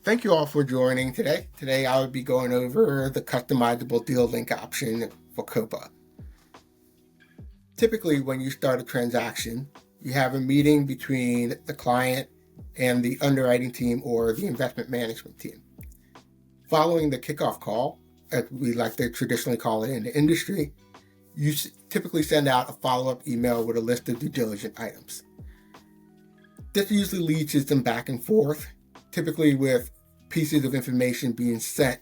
Thank you all for joining today. Today I will be going over the customizable deal link option for KOPA. Typically, when you start a transaction, you have a meeting between the client and the underwriting team or the investment management team. Following the kickoff call, as we like to traditionally call it in the industry, you typically send out a follow-up email with a list of due diligence items. This usually leads to some back and forth, typically with pieces of information being sent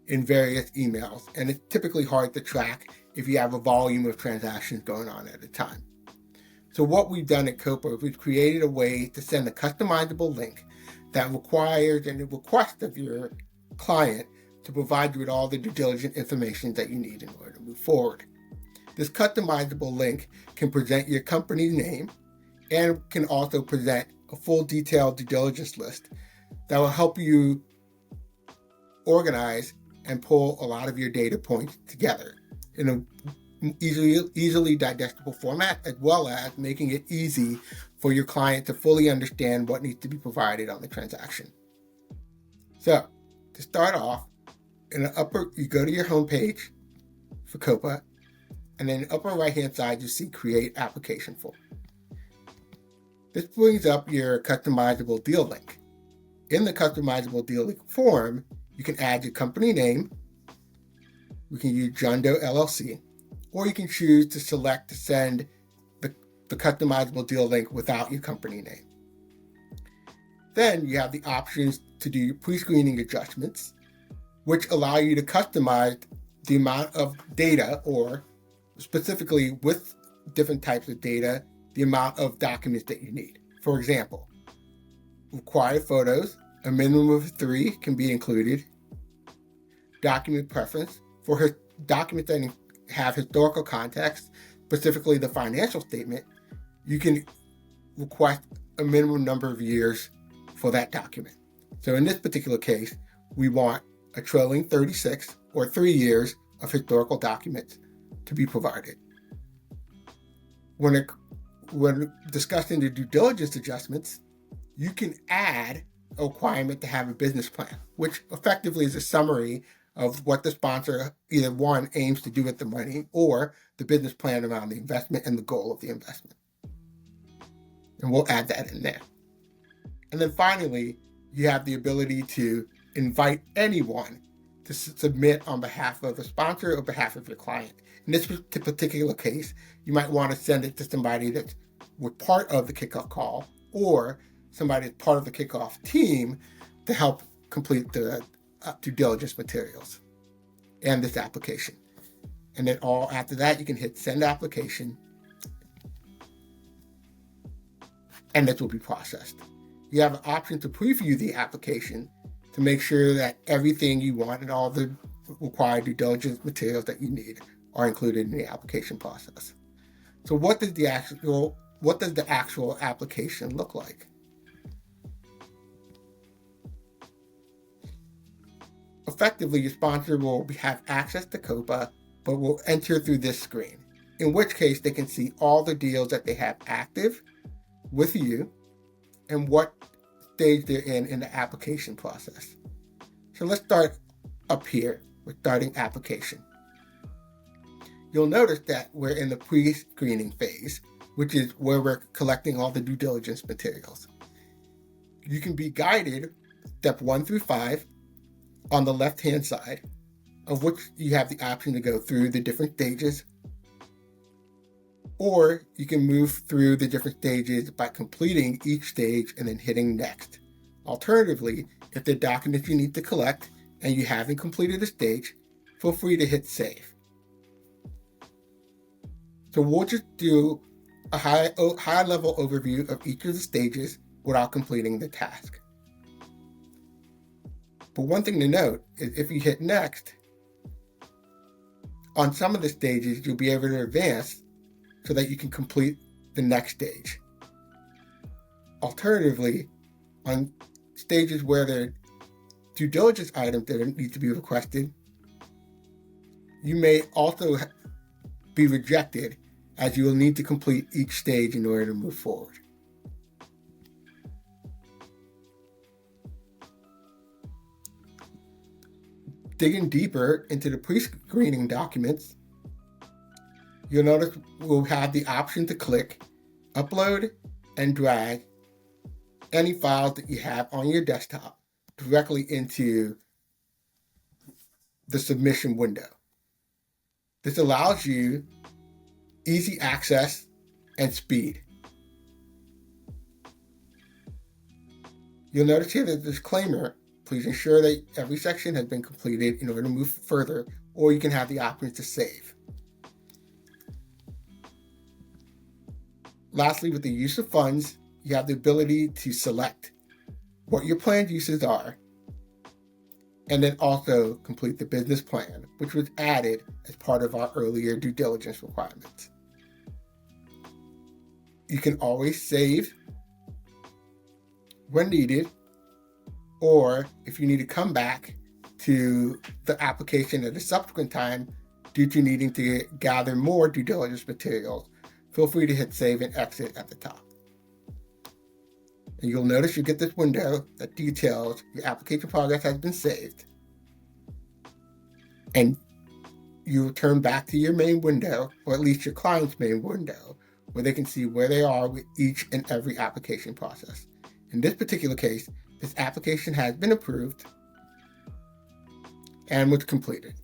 in various emails, and it's typically hard to track if you have a volume of transactions going on at a time. So what we've done at KOPA is we've created a way to send a customizable link that requires and requests of your client to provide you with all the due diligence information that you need in order to move forward. This customizable link can present your company's name and can also present a full detailed due diligence list that will help you organize and pull a lot of your data points together in an easily digestible format, as well as making it easy for your client to fully understand what needs to be provided on the transaction. So to start off, in the upper, you go to your home page for KOPA, and then in the upper right-hand side, you see Create Application Form. This brings up your customizable deal link. In the customizable deal link form, you can add your company name. We can use John Doe LLC, or you can choose to select to send the customizable deal link without your company name. Then you have the options to do pre-screening adjustments, which allow you to customize the amount of data, or specifically with different types of data, the amount of documents that you need. For example, required photos, a minimum of 3 can be included. Document preference for documents that have historical context, specifically the financial statement, you can request a minimum number of years for that document. So in this particular case, we want a trailing 36 or 3 years of historical documents to be provided. When discussing the due diligence adjustments, you can add a requirement to have a business plan, which effectively is a summary of what the sponsor either one aims to do with the money, or the business plan around the investment and the goal of the investment. And we'll add that in there. And then finally, you have the ability to invite anyone to submit on behalf of the sponsor or behalf of your client. In this particular case, you might want to send it to somebody that was part of the kickoff call, or somebody that's part of the kickoff team to help complete the due diligence materials and this application. And then after that, you can hit send application, and this will be processed. You have an option to preview the application to make sure that everything you want and all the required due diligence materials that you need are included in the application process. So what does the actual application look like? Effectively, your sponsor will have access to KOPA, but will enter through this screen, in which case they can see all the deals that they have active with you and what stage they're in the application process. So let's start up here with starting application. You'll notice that we're in the pre-screening phase, which is where we're collecting all the due diligence materials. You can be guided step 1 through 5 on the left-hand side, of which you have the option to go through the different stages, or you can move through the different stages by completing each stage and then hitting next. Alternatively, if there are documents you need to collect and you haven't completed a stage, feel free to hit save. So we'll just do a high-level overview of each of the stages without completing the task. But one thing to note is if you hit next, on some of the stages, you'll be able to advance so that you can complete the next stage. Alternatively, on stages where there are due diligence items that need to be requested, you may also be rejected, as you will need to complete each stage in order to move forward. Digging deeper into the pre-screening documents, you'll notice we'll have the option to click upload and drag any files that you have on your desktop directly into the submission window. This allows you easy access and speed. You'll notice here the disclaimer. Please ensure that every section has been completed in order to move further, or you can have the option to save. Lastly, with the use of funds, you have the ability to select what your planned uses are, and then also complete the business plan, which was added as part of our earlier due diligence requirements. You can always save when needed, or if you need to come back to the application at a subsequent time due to needing to gather more due diligence materials, feel free to hit save and exit at the top. And you'll notice you get this window that details your application progress has been saved. And you return back to your main window, or at least your client's main window, where they can see where they are with each and every application process. In this particular case, this application has been approved and was completed.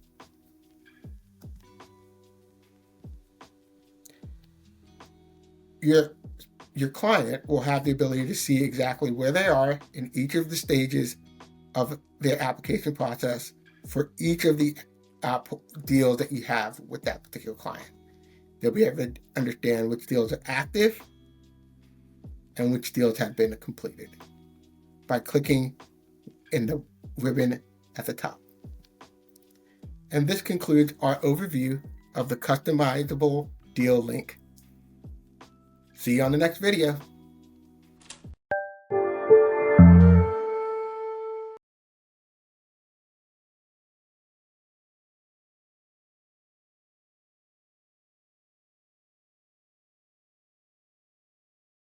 Your client will have the ability to see exactly where they are in each of the stages of their application process for each of the deals that you have with that particular client. They'll be able to understand which deals are active and which deals have been completed by clicking in the ribbon at the top. And this concludes our overview of the customizable deal link. See you on the next video.